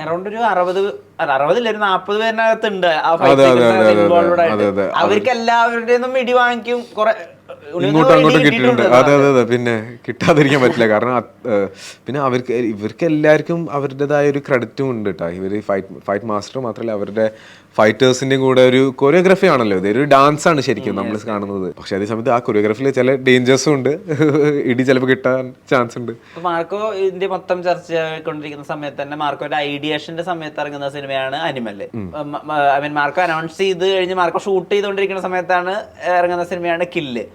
Around ഒരു 60 ഒരു 40 പേരിനകത്തുണ്ട് ആ ഫൈറ്റ് ഇൻവോൾവഡ് ആയിട്ട്. അവർക്ക് എല്ലാവരുടെയും ഇടി വാങ്ങിക്കും, കുറെ ഇങ്ങോട്ടും അങ്ങോട്ടും കിട്ടിയിട്ടുണ്ട്. അതെ അതെ അതെ, പിന്നെ കിട്ടാതിരിക്കാൻ പറ്റില്ല. കാരണം പിന്നെ ഇവർക്ക് എല്ലാവർക്കും അവരുടേതായ ഒരു ക്രെഡിറ്റും ഉണ്ട് കേട്ടോ. ഇവർ ഫൈറ്റ് മാസ്റ്റർ മാത്രമല്ല, അവരുടെ ഫൈറ്റേഴ്സിന്റെ കൂടെ ഒരു കൊറിയോഗ്രഫി ആണല്ലോ, ഇതൊരു ഡാൻസ് ആണ് ശരിക്കും നമ്മൾ കാണുന്നത്. പക്ഷെ അതേ സമയത്ത് ആ കൊറിയോഗ്രഫിയിൽ ചില ഡേഞ്ചേഴ്സും ഉണ്ട്, ഇടി ചിലപ്പോൾ കിട്ടാൻ ചാൻസ് ഉണ്ട്. മാർക്കോ ഇന്ത്യ മൊത്തം ചർച്ച ചെയ്തുകൊണ്ടിരിക്കുന്ന സമയത്ത് തന്നെ മാർക്കോയുടെ ഐഡിയേഷന്റെ സമയത്ത് ഇറങ്ങുന്ന സിനിമയാണ് അനിമല്. ഐ മീൻ മാർക്കോ അനൗൺസ് ചെയ്ത് കഴിഞ്ഞ് മാർക്കോ ഷൂട്ട് ചെയ്തുകൊണ്ടിരിക്കുന്ന സമയത്താണ് ഇറങ്ങുന്ന സിനിമയാണ് കില്ല്.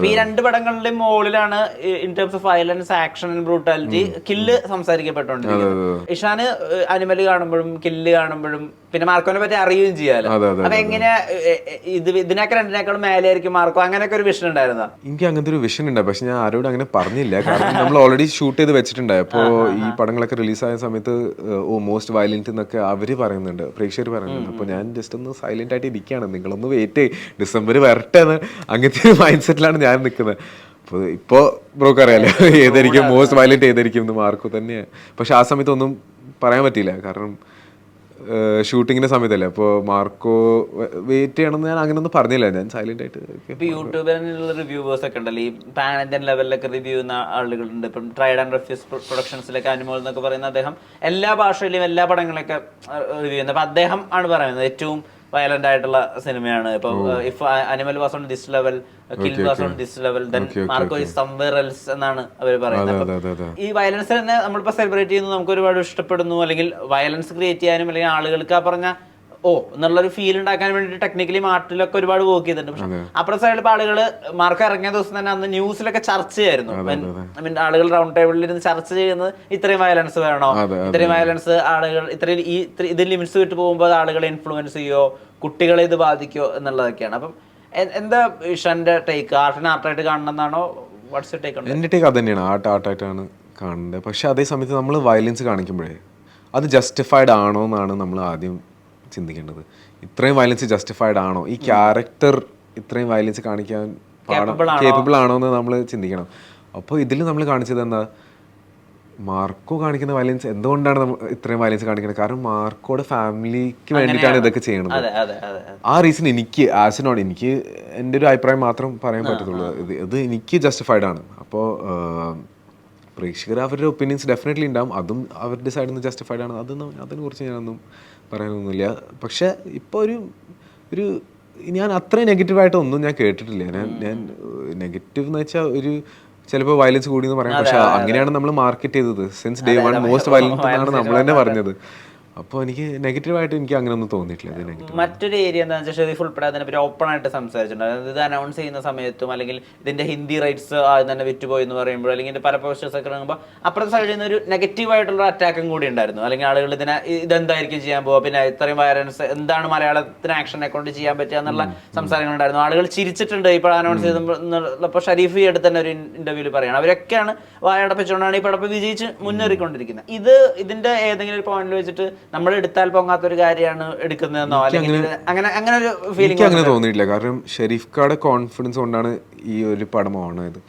ഈ രണ്ട് പടങ്ങളുടെയും മുകളിലാണ് in terms of violence, action and brutality Kill സംസാരിക്കപ്പെട്ടുകൊണ്ടിരിക്കുന്നത്. ഇഷാന് അനിമല് കാണുമ്പോഴും കില്ല് കാണുമ്പോഴും പിന്നെ മാർക്കോനെ പറ്റി അറിയുകയും ചെയ്യാലോ. അപ്പൊ എങ്ങനെ ഇതിനൊക്കെ രണ്ടിനേക്കാളും മേലെയായിരിക്കും മാർക്കോ, അങ്ങനെയൊക്കെ ഒരു വിഷൻ ഉണ്ടായിരുന്നോ? എനിക്ക് അങ്ങനത്തെ ഒരു വിഷൻ ഉണ്ടായി, പക്ഷെ ഞാൻ ആരോടും അങ്ങനെ പറഞ്ഞില്ല. കാരണം നമ്മൾ ഓൾറെഡി ഷൂട്ട് ചെയ്ത് വെച്ചിട്ടുണ്ടായി. അപ്പോൾ ഈ പടങ്ങളൊക്കെ റിലീസായ സമയത്ത് മോസ്റ്റ് വയലന്റ് എന്നൊക്കെ അവര് പറയുന്നുണ്ട്, പ്രേക്ഷകർ പറയുന്നുണ്ട്. അപ്പോൾ ഞാൻ ജസ്റ്റ് ഒന്ന് സൈലന്റ് ആയിട്ട് ഇരിക്കുകയാണ്, നിങ്ങളൊന്ന് വെയിറ്റ് ചെയ്യ്, ഡിസംബർ വരട്ടെ എന്ന് അങ്ങനത്തെ ഒരു മൈൻഡ് സെറ്റിലാണ് ഞാൻ നിൽക്കുന്നത്. അപ്പോൾ ഇപ്പോൾ ബ്രോക്ക് അറിയാലോ ഏതായിരിക്കും മോസ്റ്റ് വയലന്റ് ഏതായിരിക്കും എന്ന് മാർക്കോ തന്നെയാണ്. പക്ഷെ ആ സമയത്ത് ഒന്നും പറയാൻ പറ്റിയില്ല, കാരണം ഷൂട്ടിങ്ങിന്റെ സമയത്തല്ലേ. അപ്പോൾ മാർക്കോ വെയിറ്റ് ചെയ്യണമെന്ന് ഞാൻ അങ്ങനെ ഒന്നും പറഞ്ഞില്ല, ഞാൻ സൈലന്റ് ആയിട്ട്. ഇപ്പൊ യൂട്യൂബിലുള്ള റിവ്യൂവേഴ്സ് ഒക്കെ ഉണ്ടല്ലോ, ഈ പാൻ ഇന്ത്യൻ ലെവലിലൊക്കെ റിവ്യൂ ചെയ്യുന്ന ആളുകളുണ്ട്. ഇപ്പം ട്രൈഡ് ആൻഡ് റെഫ്യൂസ് പ്രൊഡക്ഷൻസിലൊക്കെ അനിമൽ എന്നൊക്കെ പറയുന്ന അദ്ദേഹം എല്ലാ ഭാഷയിലും എല്ലാ പടങ്ങളൊക്കെ റിവ്യൂ ചെയ്യുന്നത്. അപ്പൊ അദ്ദേഹം ആണ് പറയുന്നത് ഏറ്റവും വയലന്റ് ആയിട്ടുള്ള സിനിമയാണ്. ഇപ്പൊ if animal was on this level, kill was on this level, then Marco is somewhere else എന്നാണ് അവർ പറയുന്നത്. ഈ വയലൻസ് തന്നെ നമ്മളിപ്പോ സെലിബ്രേറ്റ് ചെയ്യുന്നത് നമുക്ക് ഒരുപാട് ഇഷ്ടപ്പെടുന്നു, അല്ലെങ്കിൽ വയലൻസ് ക്രിയേറ്റ് ചെയ്യാനും അല്ലെങ്കിൽ ആളുകൾക്ക് ആ പറഞ്ഞ എന്നുള്ളൊരു ഫീൽ ഉണ്ടാക്കാൻ വേണ്ടി ടെക്നിക്കലി മാർട്ടിലൊക്കെ ഒരുപാട് വർക്ക് ചെയ്തിട്ടുണ്ട്. പക്ഷെ അപ്പുറത്തെ സൈഡിൽ ഇപ്പൊ ആളുകൾ മാർക്ക് ഇറങ്ങിയ ദിവസം തന്നെ അന്ന് ന്യൂസിലൊക്കെ ചർച്ചയായിരുന്നു. ഐ മീൻ ആളുകൾ റൗണ്ട് ടേബിളിൽ ഇരുന്ന് ചർച്ച ചെയ്യുന്നത് ഇത്രയും വയലൻസ് വേണോ, ഇത്രയും വയലൻസ് ആളുകൾ ഇത്രയും ഇത് ലിമിറ്റ്സ് വിട്ട് പോകുമ്പോൾ ആളുകളെ ഇൻഫ്ലുവൻസ് ചെയ്യോ, കുട്ടികളെ ഇത് ബാധിക്കോ എന്നുള്ളതൊക്കെയാണ്. അപ്പം എന്താ ഇഷാന്റെ ടേക്ക്? ആർട്ടിനെ ആർട്ടായിട്ട് കാണണമെന്നാണോ? What's your take? എൻ്റെ ടേക്ക് അത് തന്നെയാണ്, ആർട്ടായിട്ടാണ് കാണേണ്ടത്. പക്ഷെ അതേ സമയത്ത് നമ്മൾ വയലൻസ് കാണിക്കുമ്പോഴേ അത് ജസ്റ്റിഫൈഡ് ആണോ എന്നാണ് നമ്മൾ ആദ്യം ചിന്തിക്കേണ്ടത്. ഇത്രയും വയലൻസ് ജസ്റ്റിഫൈഡ് ആണോ, ഈ ക്യാരക്ടർ ഇത്രയും വയലൻസ് കാണിക്കാൻ കേപ്പബിൾ ആണോ എന്ന് നമ്മൾ ചിന്തിക്കണം. അപ്പോൾ ഇതിൽ നമ്മൾ കാണിച്ചത് എന്താ, മാർക്കോ കാണിക്കുന്ന വയലൻസ് എന്തുകൊണ്ടാണ് നമ്മൾ ഇത്രയും വയലൻസ് കാണിക്കുന്നത്? കാരണം മാർക്കോയുടെ ഫാമിലിക്ക് വേണ്ടിയിട്ടാണ് ഇതൊക്കെ ചെയ്യണത്. ആ റീസൺ എനിക്ക് എനിക്ക് എൻ്റെ ഒരു അഭിപ്രായം മാത്രം പറയാൻ പറ്റത്തുള്ളൂ. ഇത് എനിക്ക് ജസ്റ്റിഫൈഡ് ആണ്. അപ്പോൾ പ്രേക്ഷകർ അവരുടെ ഒപ്പീനിയൻസ് ഡെഫിനറ്റ്ലി ഉണ്ടാവും, അതും അവരുടെ സൈഡിൽ നിന്ന് ജസ്റ്റിഫൈഡ് ആണ്. അതിനെക്കുറിച്ച് ഞാനൊന്നും പറയാനൊന്നുമില്ല. പക്ഷെ ഇപ്പോൾ ഒരു ഞാൻ അത്രയും നെഗറ്റീവായിട്ട് ഒന്നും ഞാൻ കേട്ടിട്ടില്ല. ഞാൻ നെഗറ്റീവ് എന്ന് വെച്ചാൽ ഒരു ചിലപ്പോൾ വയലൻസ് കൂടി എന്ന് പറയാം, പക്ഷെ അങ്ങനെയാണ് നമ്മൾ മാർക്കറ്റ് ചെയ്തത്. Since day one most violent എന്നാണ് നമ്മൾ തന്നെ പറഞ്ഞത്. അപ്പോൾ എനിക്ക് നെഗറ്റീവായിട്ട് എനിക്ക് അങ്ങനെ ഒന്നും തോന്നിയിട്ടില്ല. മറ്റൊരു ഏരിയ എന്താണെന്ന് വെച്ചാൽ ഷെരീഫ് ഉൾപ്പെടെ അതിനെപ്പറ്റി ഓപ്പൺ ആയിട്ട് സംസാരിച്ചിട്ടുണ്ട്. അതായത് ഇത് അനൗൺസ് ചെയ്യുന്ന സമയത്തും അല്ലെങ്കിൽ ഇതിന്റെ ഹിന്ദി റൈറ്റ്സ് ആദ്യം തന്നെ വിറ്റുപോയി എന്ന് പറയുമ്പോൾ, അല്ലെങ്കിൽ പല പോസ്റ്റേഴ്സ് ഒക്കെ ഇറങ്ങുമ്പോൾ അപ്പുറത്തെ സൈഡിൽ നിന്ന് ഒരു നെഗറ്റീവായിട്ടുള്ള അറ്റാക്കും കൂടി ഉണ്ടായിരുന്നു. അല്ലെങ്കിൽ ആളുകൾ ഇതെന്തായിരിക്കും ചെയ്യാൻ പോവുക, പിന്നെ ഇത്രയും വയലൻസ് എന്താണ് മലയാളത്തിന് ആക്ഷനെ കൊണ്ട് ചെയ്യാൻ പറ്റുക എന്നുള്ള സംസാരങ്ങളുണ്ടായിരുന്നു. ആളുകൾ ചിരിച്ചിട്ടുണ്ട് ഇപ്പോൾ അനൗൺസ് ചെയ്തപ്പോൾ. ഷരീഫ് ഈ അടുത്ത് തന്നെ ഒരു ഇന്റർവ്യൂവിൽ പറയുകയാണ് അവരൊക്കെയാണ് വായടപ്പിച്ചുകൊണ്ടാണ് ഈ പടപ്പ് വിജയിച്ച് മുന്നേറിക്കൊണ്ടിരിക്കുന്നത്. ഇതിന്റെ ഏതെങ്കിലും ഒരു പോയിന്റിൽ വെച്ചിട്ട് നമ്മൾ എടുത്താൽ പൊങ്ങാത്തൊരു കാര്യമാണ് എടുക്കുന്നതെന്നോ അല്ലെങ്കിൽ അങ്ങനെ ഒരു ഫീലിംഗ് അങ്ങനെ തോന്നിയിട്ടില്ല. കാരണം ഷെരീഫ് ഖാന്റെ കോൺഫിഡൻസ് കൊണ്ടാണ് ഈ ഒരു പടം ഓണായത്.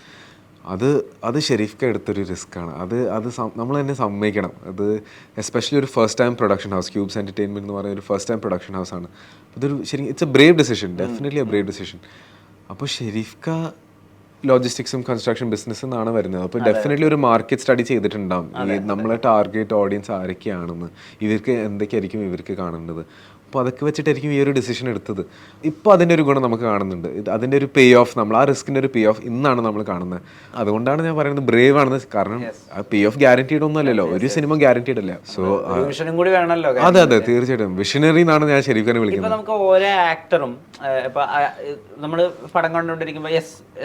അത് ഷെരീഫ് ഖാൻ എടുത്തൊരു റിസ്ക്കാണ്. അത് നമ്മൾ തന്നെ സമ്മതിക്കണം. അത് എസ്പെഷ്യലി ഒരു first time production house, cubes entertainment എന്ന് പറയുന്ന ഒരു ഫസ്റ്റ് ടൈം പ്രൊഡക്ഷൻ ഹൗസ് ആണ്. അതൊരു it's A Brave decision, definitely A Brave decision. അപ്പോൾ ഷെരീഫ് ഖാൻ ലോജിസ്റ്റിക്സും കൺസ്ട്രക്ഷൻ ബിസിനസ് എന്നാണ് വരുന്നത്. അപ്പോൾ ഡെഫിനറ്റ്ലി ഒരു മാർക്കറ്റ് സ്റ്റഡി ചെയ്തിട്ടുണ്ടാകും, നമ്മളെ ടാർഗറ്റ് ഓഡിയൻസ് ആരൊക്കെയാണെന്ന്, ഇവർക്ക് എന്തൊക്കെയായിരിക്കും ഇവർക്ക് കാണേണ്ടത്. അപ്പോൾ അതൊക്കെ വെച്ചിട്ടായിരിക്കും ഈ ഒരു ഡിസിഷൻ എടുത്തത്. ഇപ്പോൾ അതിൻ്റെ ഒരു ഗുണം നമുക്ക് കാണുന്നുണ്ട്. അതിൻ്റെ ഒരു പേ ഓഫ്, നമ്മൾ ആ റിസ്കിൻ്റെ ഒരു പേ ഓഫ് ഇന്നാണ് നമ്മൾ കാണുന്നത്. അതുകൊണ്ടാണ് ഞാൻ പറയുന്നത് ബ്രേവ് ആണെന്ന്. കാരണം ആ പേ ഓഫ് ഗ്യാരണ്ടീഡ് ഒന്നും അല്ലല്ലോ, ഒരു സിനിമ ഗ്യാരണ്ടീഡ് അല്ല. സോ കൂടി വേണമല്ലോ. അതെ അതെ, തീർച്ചയായിട്ടും വിഷനറി എന്നാണ് ഞാൻ ശരിക്കും വിളിക്കുന്നത്. നമുക്ക് ഓരോ ആക്ടറും ഇപ്പൊ നമ്മൾ പടം കണ്ടുകൊണ്ടിരിക്കുമ്പോൾ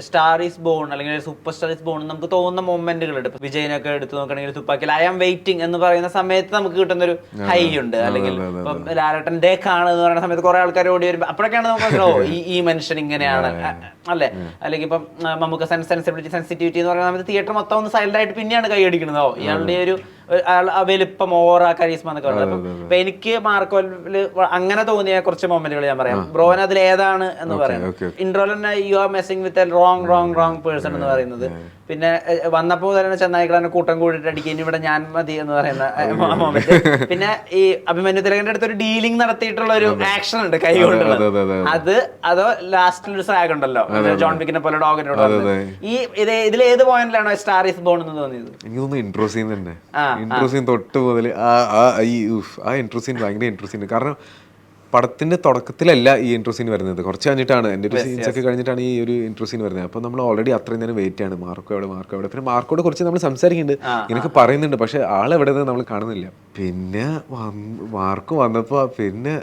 സ്റ്റാർ ഈസ് ബോൺ അല്ലെങ്കിൽ സൂപ്പർ സ്റ്റാർ ഈസ് ബോൺ നമുക്ക് തോന്നുന്ന മൊമെന്റുകളുണ്ട്. ഇപ്പൊ വിജയനൊക്കെ എടുത്തു നോക്കണമെങ്കിൽ തുപ്പാക്കിൽ ഐ ആം വെയിറ്റിംഗ് എന്ന് പറയുന്ന സമയത്ത് നമുക്ക് കിട്ടുന്ന ഒരു ഹൈ ഉണ്ട്. അല്ലെങ്കിൽ ലാലേട്ടൻ ഡേ കാണുക എന്ന് പറയുന്ന സമയത്ത് കുറെ ആൾക്കാർ ഓടി വരുമ്പോൾ അപ്പോഴൊക്കെയാണ് നമുക്ക് ഈ മനുഷ്യൻ ഇങ്ങനെയാണ്. അല്ലെ, അല്ലെങ്കിൽ ഇപ്പം നമുക്ക് സെൻസിറ്റിവിറ്റി എന്ന് പറയുന്ന സമയത്ത് തിയേറ്റർ മൊത്തം ഒന്ന് സൈലന്റ് ആയിട്ട് പിന്നെയാണ് കൈയടിക്കണതോ ഇയാളുടെ ഒരു വലിപ്പം ഓവർ കരീസ്മ എന്നൊക്കെ പറയുന്നത്. അപ്പൊ എനിക്ക് മാർക്കോല് അങ്ങനെ തോന്നിയ കുറച്ച് മൊമെന്റുകൾ ഞാൻ പറയാം. ബ്രോൻ അതിൽ ഏതാണ് എന്ന് പറയുന്നത് ഇൻട്രോയിൽ തന്നെ you are messing with wrong person എന്ന് പറയുന്നത്. പിന്നെ വന്നപ്പോൾ തന്നെ ചെന്നായിക്കളെ കൂട്ടം കൂടിയിട്ട് അടിക്കും ഇവിടെ ഞാൻ മതി എന്ന് പറയുന്ന മൊമെന്റ്. പിന്നെ ഈ അഭിമന്യു തിലകന്റെ അടുത്ത് ഒരു ഡീലിംഗ് നടത്തിയിട്ടുള്ള ഒരു ആക്ഷൻ ഉണ്ട് കൈ കൊണ്ടുള്ളത്. അതോ ലാസ്റ്റിൽ ഒരു സാഗ് ഉണ്ടല്ലോ ജോൺ വിക്കിനെ പോലെ ഡോഗിനോട്. ഈ ഇതിൽ ഏത് പോയിന്റിലാണോ സ്റ്റാർ ഈസ് ബോൺ എന്ന് തോന്നിയത്? എനിക്ക് തോന്നുന്നു ഇൻട്രോ സീൻ തന്നെ. ഇൻട്രോ സീൻ തൊട്ട് മുതൽ ആ ഇൻട്രോ സീൻ ഭയങ്കര ഇൻട്രോ സീൻ. കാരണം പടത്തിന്റെ തുടക്കത്തിലല്ല ഈ ഇൻട്രോ സീൻ വരുന്നത്, കുറച്ച് കഴിഞ്ഞിട്ടാണ്. എൻ്റെ ഒരു സീൻസ് ഒക്കെ കഴിഞ്ഞിട്ടാണ് ഈ ഒരു ഇൻട്രോ സീൻ വരുന്നത്. അപ്പോൾ നമ്മൾ ഓൾറെഡി അത്രയും നേരം വെയിറ്റ് ആണ്, മാർക്കോ എവിടെ. പിന്നെ മാർക്കോട് കുറച്ച് നമ്മൾ സംസാരിക്കുന്നുണ്ട്, എനിക്ക് പറയുന്നുണ്ട്, പക്ഷെ ആളെവിടെ നമ്മൾ കാണുന്നില്ല. പിന്നെ മാർക്ക് വന്നപ്പോൾ പിന്നെ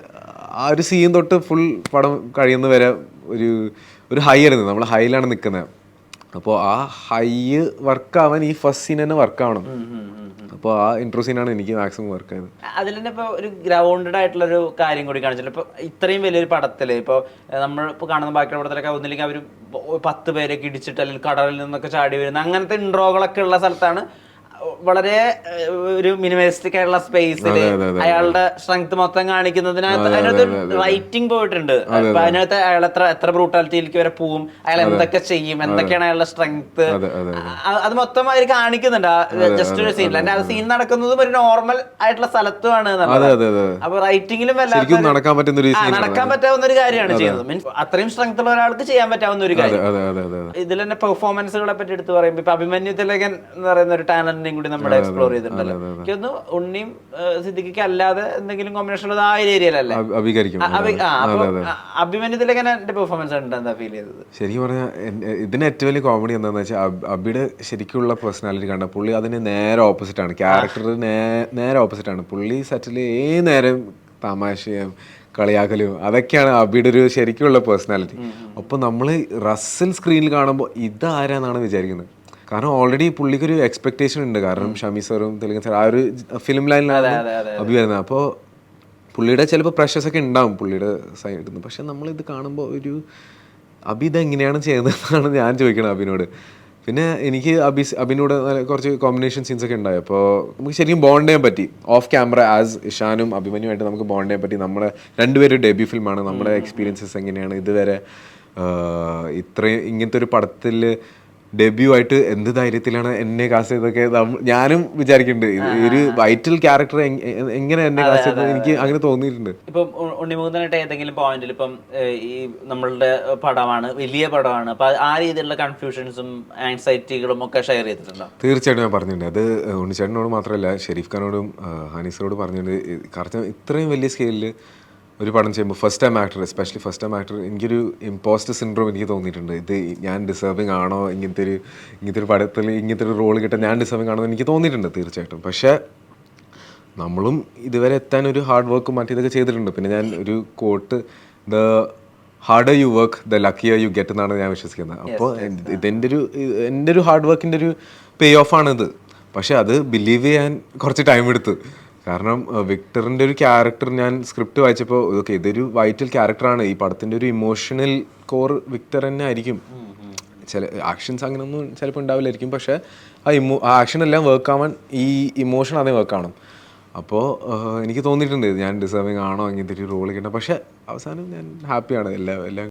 ആ ഒരു സീൻ തൊട്ട് ഫുൾ പടം കഴിയുന്ന വരെ ഒരു ഹൈ ആയിരുന്നു. നമ്മൾ ഹൈയിലാണ് നിൽക്കുന്നത്. അപ്പോൾ ആ ഹൈ വർക്കാവാൻ ഈ ഫസ്റ്റ് സീൻ തന്നെ വർക്കാവണം. അപ്പോൾ ആ ഇൻട്രോ സീനാണ് എനിക്ക് മാക്സിമം വർക്ക് ആയത്. അതിൽ തന്നെ ഇപ്പോൾ ഒരു ഗ്രൗണ്ടഡ് ആയിട്ടുള്ള ഒരു കാര്യം കൂടി കാണിച്ചില്ല. ഇപ്പോൾ ഇത്രയും വലിയൊരു പടത്തിൽ ഇപ്പോൾ നമ്മൾ ഇപ്പോൾ കാണുന്ന ബാക്കിയുള്ള പടത്തിലൊക്കെ ഒന്നില്ലെങ്കിൽ അവർ 10 പേരൊക്കെ ഇടിച്ചിട്ട് അല്ലെങ്കിൽ കടലിൽ നിന്നൊക്കെ ചാടി വരുന്ന അങ്ങനത്തെ ഇൻട്രോകളൊക്കെ ഉള്ള സ്ഥലത്താണ് വളരെ ഒരു മിനിമലിസ്റ്റിക് ആയിട്ടുള്ള സ്പേസിൽ അയാളുടെ സ്ട്രെങ്ത് മൊത്തം കാണിക്കുന്നതിനകത്ത് അതിനകത്ത് റൈറ്റിംഗ് പോയിട്ടുണ്ട്. അപ്പൊ അതിനകത്ത് അയാൾ എത്ര ബ്രൂട്ടാലിറ്റിയിലേക്ക് വരെ പോവും, അയാൾ എന്തൊക്കെ ചെയ്യും, എന്തൊക്കെയാണ് അയാളുടെ സ്ട്രെങ്ത്, അത് മൊത്തം അവർ കാണിക്കുന്നുണ്ട് ജസ്റ്റ് ഒരു സീനിൽ. ആ സീൻ നടക്കുന്നതും ഒരു നോർമൽ ആയിട്ടുള്ള സ്ഥലത്തുമാണ്. അപ്പൊ റൈറ്റിംഗിലും നടക്കാൻ പറ്റാവുന്ന ഒരു കാര്യമാണ് ചെയ്യുന്നത്. മീൻസ് അത്രയും സ്ട്രെങ്ത് ഉള്ള ഒരാൾക്ക് ചെയ്യാൻ പറ്റാവുന്ന ഒരു കാര്യം. ഇതിൽ തന്നെ പെർഫോമൻസുകളെ പറ്റി എടുത്ത് പറയുമ്പോൾ ഇപ്പൊ അഭിമന്യു തിലകൻ എന്ന് പറയുന്ന ഒരു ടാലന്റ് കൂടി നമ്മൾ എക്സ്പ്ലോർ ചെയ്തിട്ടുണ്ടല്ലോ. എനിക്കൊന്ന് ഉണ്ണിയും സിദ്ദിഖിക്ക് അല്ലാതെ എന്തെങ്കിലും കോമ്പിനേഷൻ ഉള്ളത് ആ ഒരു ഏരിയയിലല്ലേ അഭിമന്യു തിലകന്റെ പെർഫോമൻസ് എന്താ ഫീൽ ചെയ്തത്? ശരിക്കും പറഞ്ഞാൽ ഇതിന് ഏറ്റവും വലിയ കോമഡി എന്താണെന്ന് വെച്ചാൽ അബിയുടെ ശരിക്കുള്ള പേഴ്സണാലിറ്റി കണ്ട പുള്ളി അതിന് നേരെ ഓപ്പോസിറ്റ് ആണ്. ക്യാരക്ടർ നേരെ ഓപ്പോസിറ്റ് ആണ്. പുള്ളി സെറ്റിൽ ഏത് നേരം തമാശയും കളിയാക്കലും അതൊക്കെയാണ് അബിയുടെ ഒരു ശരിക്കുള്ള പേഴ്സണാലിറ്റി. അപ്പോൾ നമ്മൾ റസൽ സ്ക്രീനിൽ കാണുമ്പോൾ ഇതാരാന്നാണ് വിചാരിക്കുന്നത്. കാരണം ഓൾറെഡി പുള്ളിക്കൊരു എക്സ്പെക്ടേഷൻ ഉണ്ട്. കാരണം ഷമി സാറും തെലുങ്കൻ സാർ ആ ഒരു ഫിലിം ലൈനിലാണ് അഭി വരുന്നത്. അപ്പോൾ പുള്ളിയുടെ ചിലപ്പോൾ പ്രഷേഴ്സ് ഒക്കെ ഉണ്ടാവും പുള്ളിയുടെ സൈഡിൽ നിന്ന്. പക്ഷെ നമ്മളിത് കാണുമ്പോൾ അഭി ഇതെങ്ങനെയാണ് ചെയ്യുന്നതെന്നാണ് ഞാൻ ചോദിക്കണം അഭിനോട്. പിന്നെ എനിക്ക് അഭിനോട് കുറച്ച് കോമ്പിനേഷൻ സീൻസ് ഒക്കെ ഉണ്ടായി. അപ്പോൾ നമുക്ക് ശരിക്കും ബോണ്ട് ചെയ്യാൻ പറ്റി. ഓഫ് ക്യാമറ ആസ് ഇഷാനും അഭിമന്യുമായിട്ട് നമുക്ക് ബോണ്ട് ചെയ്യാൻ പറ്റി. നമ്മുടെ രണ്ടുപേരും ഡെബ്യൂ ഫിലിമാണ്. നമ്മുടെ എക്സ്പീരിയൻസസ് എങ്ങനെയാണ് ഇതുവരെ ഇത്രയും ഇങ്ങനത്തെ ഒരു പടത്തിൽ ഡെബ്യൂ ആയിട്ട് എന്ത് ധൈര്യത്തിലാണ് എന്നെ കാസ്റ്റ് ചെയ്തൊക്കെ ഞാനും വിചാരിക്കുന്നുണ്ട്. ഒരു വൈറ്റൽ ക്യാരക്ടർ എങ്ങനെ എന്നെ കാസ്റ്റ് ചെയ്തത് എനിക്ക് അങ്ങനെ തോന്നിയിട്ടുണ്ട്. ഇപ്പം ഉണ്ണിമുകുന്ദനായിട്ട് ഏതെങ്കിലും പോയിന്റിൽ ഇപ്പം ഈ നമ്മളുടെ പടമാണ്, വലിയ പടമാണ്, അപ്പൊ ആ രീതിയിലുള്ള കൺഫ്യൂഷൻസും ആൻസൈറ്റികളും ഒക്കെ ഷെയർ ചെയ്തിട്ടുണ്ടോ? തീർച്ചയായിട്ടും ഞാൻ പറഞ്ഞിട്ടുണ്ട്. അത് ഉണ്ണിച്ചേട്ടനോട് മാത്രമല്ല ഷെരീഫ് ഖാനോടും ഹനീസറോടും പറഞ്ഞിട്ടുണ്ട്. കാരണം ഇത്രയും വലിയ സ്കെയിലിൽ ഒരു പടം ചെയ്യുമ്പോൾ first time actor, especially first time actor, എനിക്കൊരു ഇമ്പോസ്റ്റർ സിൻഡ്രോം എനിക്ക് തോന്നിയിട്ടുണ്ട്. ഇത് ഞാൻ ഡിസേർവിങ് ആണോ, ഇങ്ങനത്തെ ഒരു പടത്തിൽ ഇങ്ങനത്തെ ഒരു റോൾ കിട്ടാൻ ഞാൻ ഡിസേർവിങ് ആണോ എന്ന് എനിക്ക് തോന്നിയിട്ടുണ്ട് തീർച്ചയായിട്ടും. പക്ഷേ നമ്മളും ഇതുവരെ എത്താൻ ഒരു ഹാർഡ് വർക്കും മറ്റേതൊക്കെ ചെയ്തിട്ടുണ്ട്. പിന്നെ ഞാൻ ഒരു quote, the harder you work the luckier you get എന്നാണ് ഞാൻ വിശ്വസിക്കുന്നത്. അപ്പോൾ എൻ്റെ ഒരു ഹാർഡ് വർക്കിൻ്റെ ഒരു പേ ഓഫ് ആണിത്. പക്ഷെ അത് ബിലീവ് ചെയ്യാൻ കുറച്ച് ടൈം എടുത്തു. കാരണം വിക്ടറിൻ്റെ ഒരു ക്യാരക്ടർ ഞാൻ സ്ക്രിപ്റ്റ് വായിച്ചപ്പോൾ ഓക്കെ ഇതൊരു വൈറ്റൽ ക്യാരക്ടറാണ്, ഈ പടത്തിൻ്റെ ഒരു ഇമോഷണൽ കോർ വിക്ടർ തന്നെ ആയിരിക്കും. ചില ആക്ഷൻസ് അങ്ങനെയൊന്നും ചിലപ്പോൾ ഉണ്ടാവില്ലായിരിക്കും, പക്ഷേ ആ ആക്ഷൻ എല്ലാം വർക്ക് ആവാൻ ഈ ഇമോഷൻ അതേ വർക്ക് ആവണം. അപ്പോൾ എനിക്ക് തോന്നിയിട്ടുണ്ട് ഞാൻ ഡിസേർവിങ് ആണോ ഇങ്ങനത്തെ ഒരു റോൾ കിട്ടണം. പക്ഷേ അവസാനം ഞാൻ ഹാപ്പിയാണ് എല്ലാം